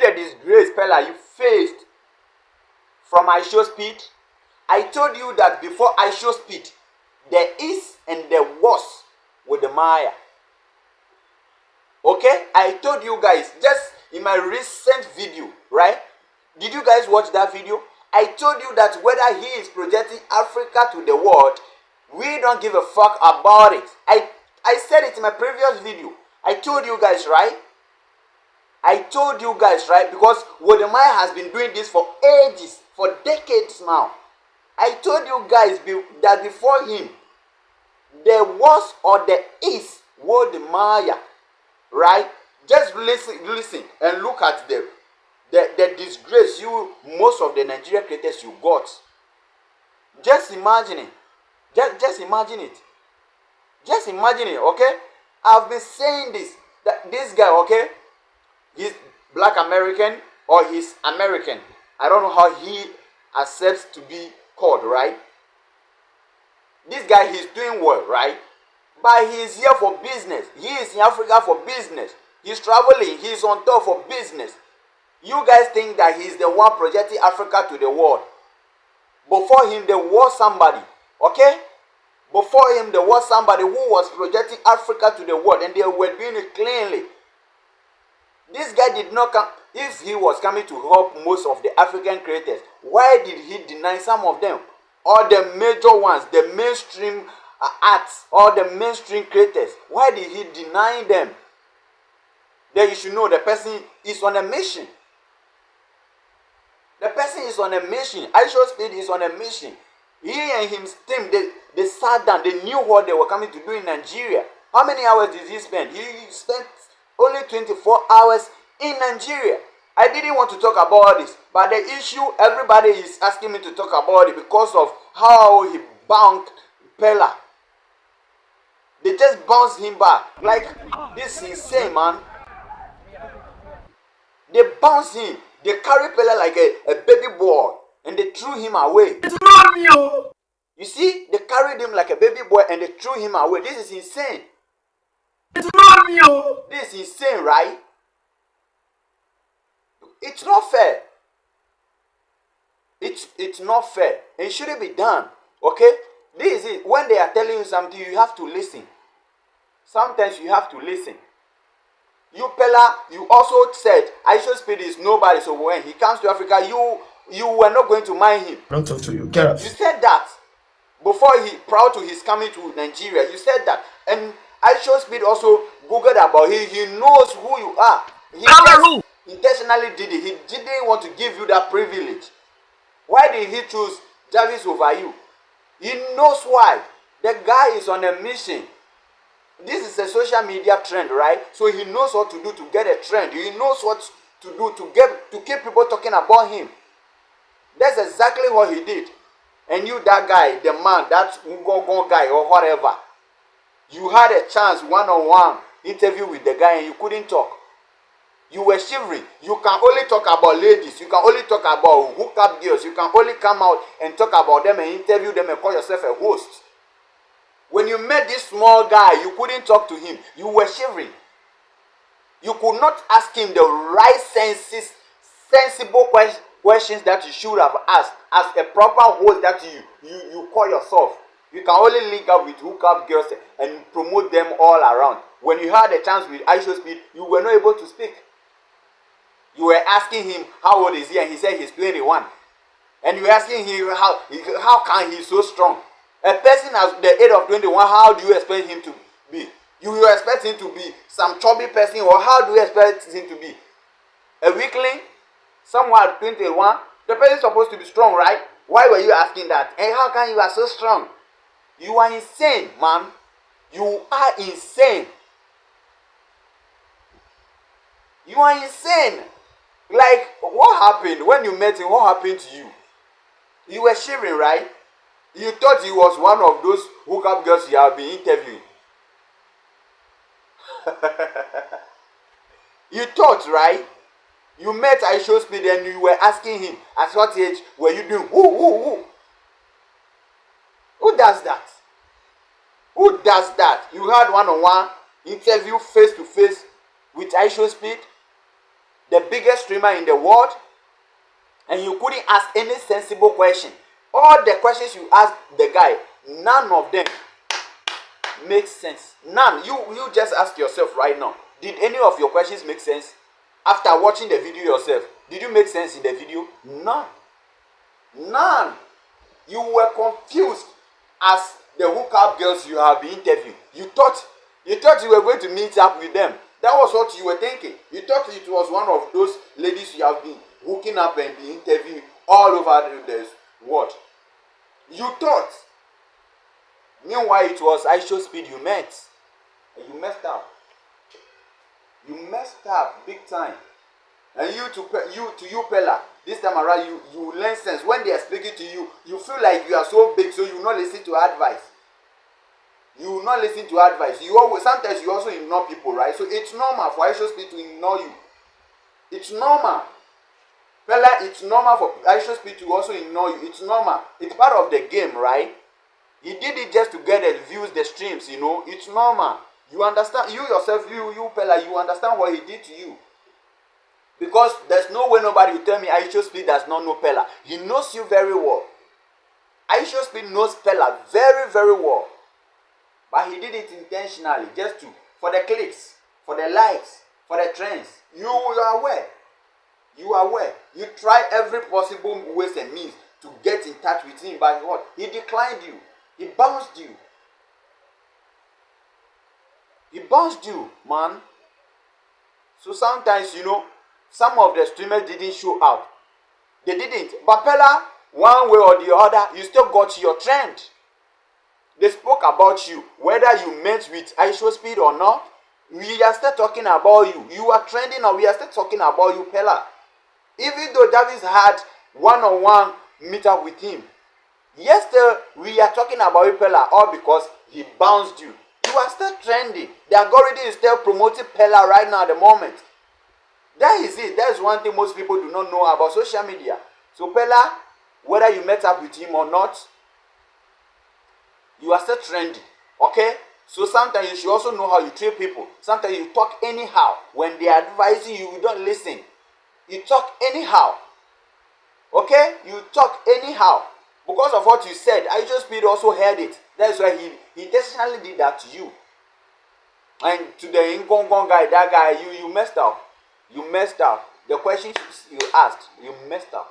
the disgrace, Peller, you faced from ISHOWSPEED? I told you that before ISHOWSPEED, there is and there was with the Maya. Okay? I told you guys just in my recent video, right? Did you guys watch that video? I told you that whether he is projecting Africa to the world, we don't give a fuck about it. I said it in my previous video. I told you guys, right? I told you guys, right? Because Wodemaya has been doing this for ages, for decades now. I told you guys that before him, there was or there is Wodemaya, right? Just listen and look at the disgrace most of the Nigerian creators you got. Just imagine it. Just imagine it. Just imagine it, okay? I've been saying this, that this guy, okay, he's black American or he's American. I don't know how he accepts to be called, right? This guy, he's doing well, right? But he's here for business. He is in Africa for business. He's traveling. He's on tour for business. You guys think that he's the one projecting Africa to the world. Before him, there was somebody, okay? Before him, there was somebody who was projecting Africa to the world, and they were doing it cleanly. This guy did not come. If he was coming to help most of the African creators, why did he deny some of them? All the major ones, the mainstream arts, all the mainstream creators, why did he deny them? Then you should know the person is on a mission. The person is on a mission. ISHOWSPEED is on a mission. He and his team, they sat down. They knew what they were coming to do in Nigeria. How many hours did he spend? He spent only 24 hours in Nigeria. I didn't want to talk about this, but the issue, everybody is asking me to talk about it because of how he bounced Peller. They just bounced him back. Like, this is insane, man. They bounced him. They carried Peller like a baby boy, and they threw him away. It's not me. You see, they carried him like a baby boy, and they threw him away. This is insane. It's not me. This is insane, right? It's not fair. It's not fair. It shouldn't be done. Okay? This is it. When they are telling you something, you have to listen. Sometimes you have to listen. You, Peller, you also said ISHOWSPEED is nobody, so when he comes to Africa, you were not going to mind him. Don't talk to you. Get up. You said that before prior to his coming to Nigeria. You said that, and ISHOWSPEED also googled about him. He knows who you are. He just intentionally did it. He didn't want to give you that privilege. Why did he choose Jarvis over you? He knows why. The guy is on a mission. This is a social media trend, right? So he knows what to do to get a trend. He knows what to do to keep people talking about him. That's exactly what he did. And you, that guy, the man, that Ngogo guy or whatever, you had a chance one-on-one interview with the guy and you couldn't talk. You were shivering. You can only talk about ladies. You can only talk about hookup girls. You can only come out and talk about them and interview them and call yourself a host. When you met this small guy, you couldn't talk to him. You were shivering. You could not ask him the right sensible questions that you should have asked as a proper host that you call yourself. You can only link up with hookup girls and promote them all around. When you had a chance with ISHOWSPEED, you were not able to speak. You were asking him how old is he, and he said he's 21. And you were asking him how can he so strong? A person at the age of 21, how do you expect him to be? You expect him to be some chubby person, or how do you expect him to be? A weakling? Someone at 21? The person is supposed to be strong, right? Why were you asking that? And how can you are so strong? You are insane, man. You are insane. You are insane. Like, what happened when you met him? What happened to you? You were shivering, right? You thought he was one of those hookup girls you have been interviewing. You thought, right? You met ISHOWSPEED and you were asking him, at what age were you doing? Who? Who does that? Who does that? You had one-on-one interview face-to-face with ISHOWSPEED? the biggest streamer in the world, and you couldn't ask any sensible question. All the questions you asked the guy, none of them make sense. None. You just ask yourself right now, did any of your questions make sense? After watching the video yourself, did you make sense in the video? None. None. You were confused as the hookup girls you have been interviewing. You thought you were going to meet up with them. That was what you were thinking. You thought it was one of those ladies you have been hooking up and be interviewing all over the world. You thought. Meanwhile, it was ISHOWSPEEED you met. And you messed up. You messed up big time. And you Peller, this time around you learn sense. When they are speaking to you, you feel like you are so big, so you will not listen to advice. You will not listen to advice. Sometimes you also ignore people, right? So it's normal for ISHOWSPEEED to ignore you. It's normal. Peller, it's normal for ISHOWSPEEED to also ignore you. It's normal. It's part of the game, right? He did it just to get the views, the streams, you know. It's normal. You understand? You yourself, you Peller, you understand what he did to you. Because there's no way nobody will tell me ISHOWSPEEED does not know Peller. He knows you very well. ISHOWSPEEED knows Peller very, very well. But he did it intentionally, just for the clicks, for the likes, for the trends. You are aware. You are aware. You try every possible ways and means to get in touch with him, but what? He declined you. He bounced you. He bounced you, man. So sometimes, you know, some of the streamers didn't show out. They didn't. But Peller, one way or the other, you still got your trend. They spoke about you, whether you met with ISHOWSPEEED or not. We are still talking about you. You are trending, or we are still talking about you, Peller. Even though Davis had one-on-one meet up with him, yes, still we are talking about you, Peller, all because he bounced you. You are still trending. The algorithm is still promoting Peller right now at the moment. That is it. That is one thing most people do not know about social media. So Peller, whether you met up with him or not, you are still trending. Okay? So sometimes you should also know how you treat people. Sometimes you talk anyhow. When they are advising you, you don't listen. You talk anyhow. Okay? You talk anyhow. Because of what you said, ISHOWSPEEED also heard it. That's why he intentionally did that to you. And to the Ngongong guy, that guy, you messed up. You messed up. The questions you asked, you messed up.